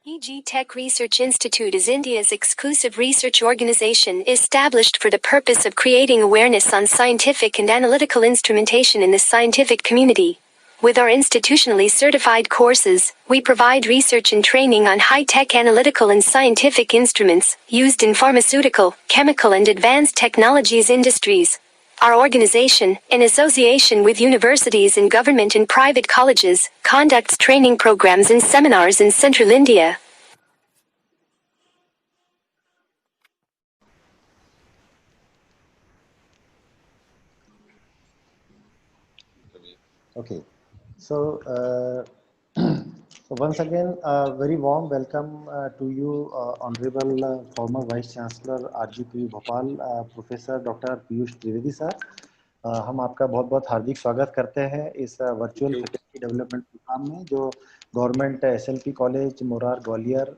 EG Tech Research Institute is India's exclusive research organization established for the purpose of creating awareness on scientific and analytical instrumentation in the scientific community. With our institutionally certified courses, we provide research and training on high-tech analytical and scientific instruments used in pharmaceutical, chemical and advanced technologies industries. Our organization, in association with universities and government and private colleges, conducts training programs and seminars in Central India. Okay, so once again, very warm welcome to you, Honorable former Vice Chancellor RGP Bhopal, Professor Dr. Piyush Trivedi sir. हम आपका बहुत-बहुत हार्दिक स्वागत करते हैं इस virtual faculty development program में जो government SLP college Morar Gwalior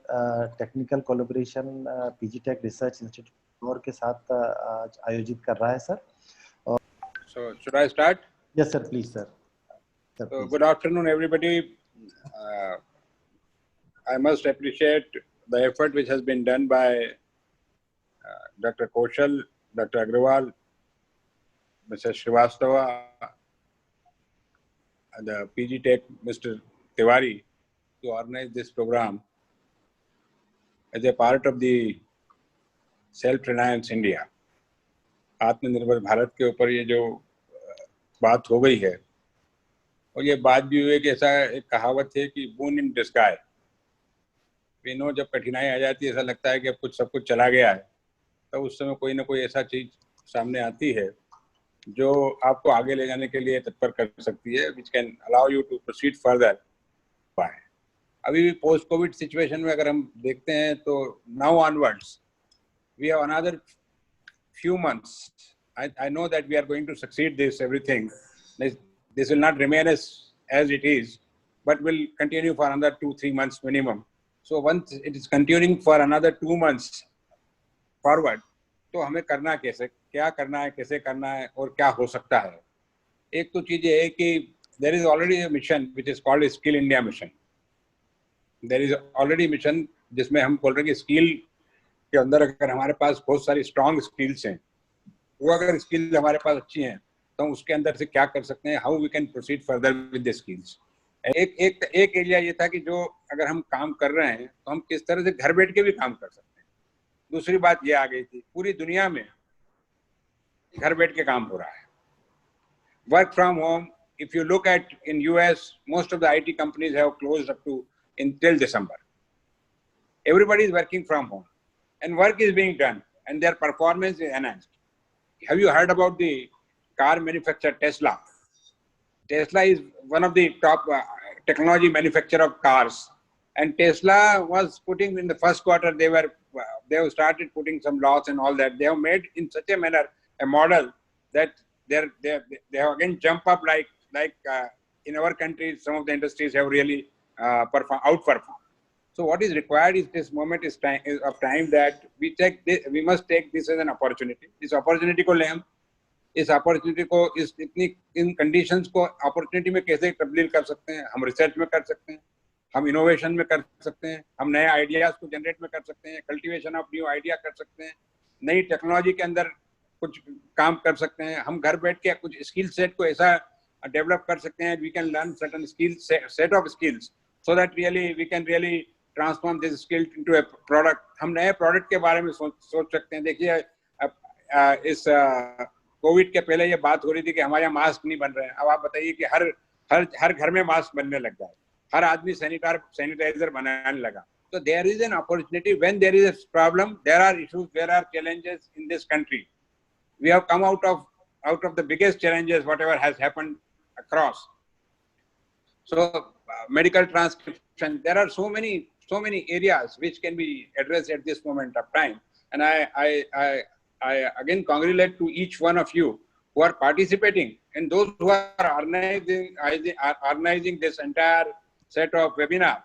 technical collaboration PG tech research institute और के साथ आयोजित कर रहा है sir. So should I start? Yes sir, please sir. So good afternoon everybody. I must appreciate the effort which has been done by Dr. Kaushal, Dr. Agrawal, Mr. Srivastava, and the PG Tech, Mr. Tiwari, to organize this program as a part of the Self-Reliance India. आत्मनिर्भर भारत के ऊपर ये जो बात हो गई है और ये बात भी हुई कि ऐसा एक कहावत है कि boon in the sky. We know जब कठिनाई आ जाती है ऐसा लगता है कि अब कुछ सब कुछ चला गया है, तो उस समय कोई ना कोई ऐसा चीज सामने आती है जो आपको आगे ले जाने के लिए तत्पर कर सकती है, which can allow you to proceed further. अभी भी पोस्ट कोविड सिचुएशन में अगर हम देखते हैं तो now onwards we have another few months. I know that we are going to succeed this everything. This will not remain as it is, but will continue for another 2-3 months minimum. So once it is continuing for another 2 months forward, तो हमें करना कैसे, क्या करना है, कैसे करना है और क्या हो सकता है. एक तो चीज ये है कि there is already a mission which is called Skill India Mission. There is already mission जिसमें हम बोल रहे हैं कि स्किल के अंदर अगर हमारे पास बहुत सारी स्ट्रॉन्ग स्किल्स हैं, वो अगर स्किल हमारे पास अच्छी हैं तो उसके अंदर से क्या कर सकते हैं, how we can proceed further with the skills. एक एरिया ये था कि जो अगर हम काम कर रहे हैं तो हम किस तरह से घर बैठ के भी काम कर सकते हैं. दूसरी बात ये आ गई थी, पूरी दुनिया में घर बैठ के काम हो रहा है, work from home. If you look at in US, most of the IT companies have closed up to until December. Everybody is working from home and work is being done and their performance is enhanced. Have you heard about the car manufacturer Tesla? Tesla is one of the top technology manufacturer of cars, and Tesla was putting in the first quarter, they have started putting some laws and all that. They have made in such a manner a model that they have again jump up like in our country some of the industries have really outperformed. So what is required is this moment is of time that we must take this as an opportunity. इस opportunity को ले हम, इस opportunity को इन conditions को opportunity में कैसे तब्दील कर सकते हैं. हम research में कर सकते हैं, हम innovation में कर सकते हैं, हम नए ideas को generate में कर सकते हैं, cultivation of new idea कर सकते हैं, नई technology के अंदर कुछ काम कर सकते हैं, हम घर बैठ के कुछ skill set को ऐसा develop कर सकते हैं. We can learn certain set of skills so that really we can really transform this skill into a product. हम नए product के बारे में सोच सकते हैं. देखिए इस कोविड के पहले ये बात हो रही थी कि हमारे यहाँ मास्क नहीं बन रहे हैं. अब आप बताइए कि हर घर में मास्क बनने लग गया है, हर आदमी सैनिटाइजर बनाने लगा. So there is an opportunity when there is a problem, there are issues, there are challenges in this country. We have come out of the biggest challenges whatever has happened across. So medical transcription, there are so many areas which can be addressed at this moment of time, and I again congratulate to each one of you who are participating and those who are organizing this entire set of webinar.